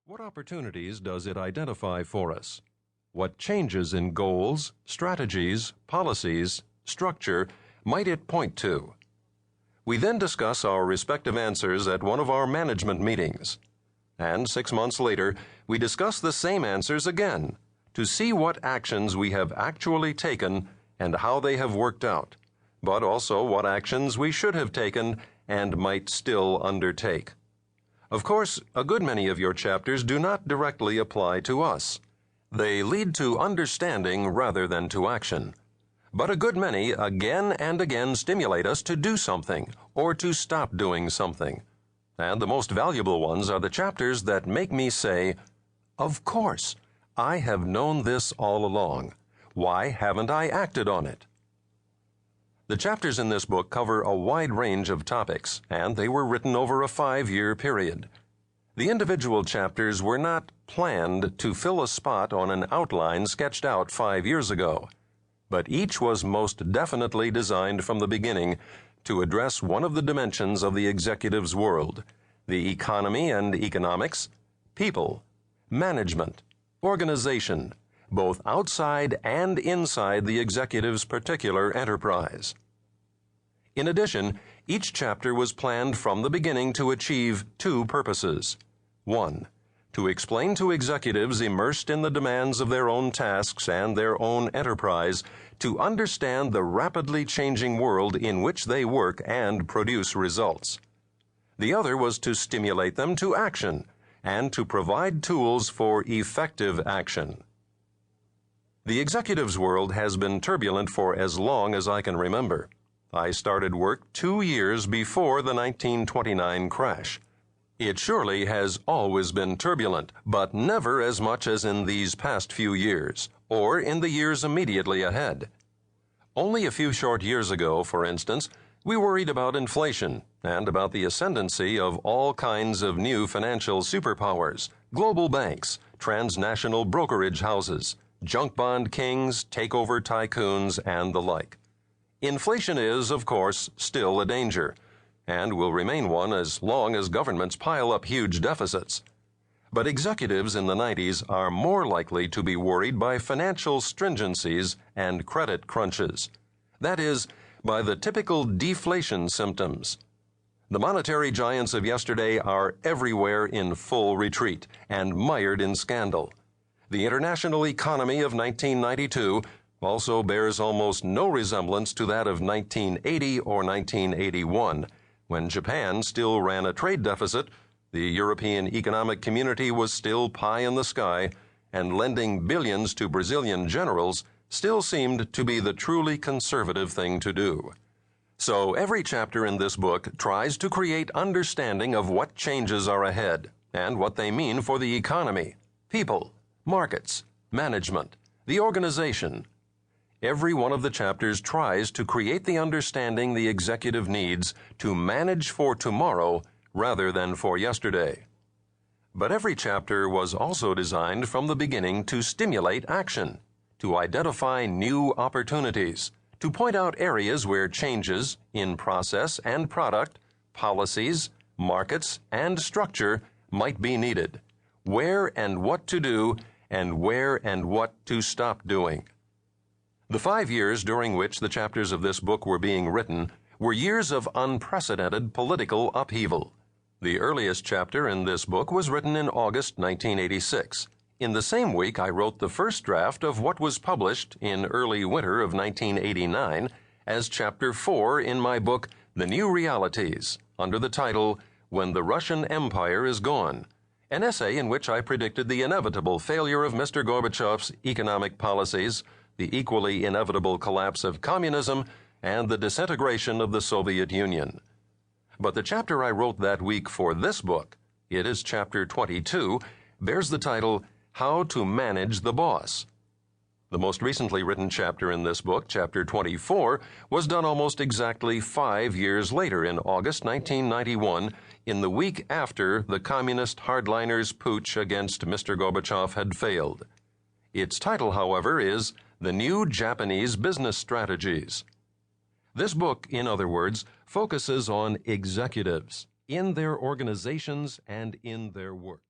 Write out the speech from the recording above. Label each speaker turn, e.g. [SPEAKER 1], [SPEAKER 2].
[SPEAKER 1] What opportunities does it identify for us? What changes in goals, strategies, policies, structure might it point to? We then discuss our respective answers at one of our management meetings. And 6 months later, we discuss the same answers again to see what actions we have actually taken and how they have worked out, but also what actions we should have taken and might still undertake. Of course, a good many of your chapters do not directly apply to us. They lead to understanding rather than to action. But a good many again and again stimulate us to do something or to stop doing something. And the most valuable ones are the chapters that make me say, "Of course, I have known this all along. Why haven't I acted on it?" The chapters in this book cover a wide range of topics, and they were written over a 5-year period. The individual chapters were not planned to fill a spot on an outline sketched out 5 years ago, but each was most definitely designed from the beginning to address one of the dimensions of the executive's world: the economy and economics, people, management, organization, both outside and inside the executive's particular enterprise. In addition, each chapter was planned from the beginning to achieve 2 purposes. 1. To explain to executives immersed in the demands of their own tasks and their own enterprise to understand the rapidly changing world in which they work and produce results. The other was to stimulate them to action and to provide tools for effective action. The executive's world has been turbulent for as long as I can remember. I started work 2 years before the 1929 crash. It surely has always been turbulent, but never as much as in these past few years, or in the years immediately ahead. Only a few short years ago, for instance, we worried about inflation and about the ascendancy of all kinds of new financial superpowers, global banks, transnational brokerage houses, junk bond kings, takeover tycoons, and the like. Inflation is, of course, still a danger, and will remain one as long as governments pile up huge deficits. But executives in the 90s are more likely to be worried by financial stringencies and credit crunches. That is, by the typical deflation symptoms. The monetary giants of yesterday are everywhere in full retreat and mired in scandal. The international economy of 1992 also bears almost no resemblance to that of 1980 or 1981, when Japan still ran a trade deficit, the European Economic Community was still pie in the sky, and lending billions to Brazilian generals still seemed to be the truly conservative thing to do. So every chapter in this book tries to create understanding of what changes are ahead and what they mean for the economy, people, markets, management, the organization. Every one of the chapters tries to create the understanding the executive needs to manage for tomorrow rather than for yesterday. But every chapter was also designed from the beginning to stimulate action, to identify new opportunities, to point out areas where changes in process and product, policies, markets, and structure might be needed, where and what to do, and where and what to stop doing. The 5 years during which the chapters of this book were being written were years of unprecedented political upheaval. The earliest chapter in this book was written in August 1986. In the same week, I wrote the first draft of what was published in early winter of 1989 as Chapter 4 in my book, The New Realities, under the title, When the Russian Empire is Gone, an essay in which I predicted the inevitable failure of Mr. Gorbachev's economic policies, the equally inevitable collapse of communism, and the disintegration of the Soviet Union. But the chapter I wrote that week for this book, it is Chapter 22, bears the title, How to Manage the Boss. The most recently written chapter in this book, Chapter 24, was done almost exactly 5 years later in August 1991, in the week after the communist hardliners' putsch against Mr. Gorbachev had failed. Its title, however, is The New Japanese Business Strategies. This book, in other words, focuses on executives in their organizations and in their work.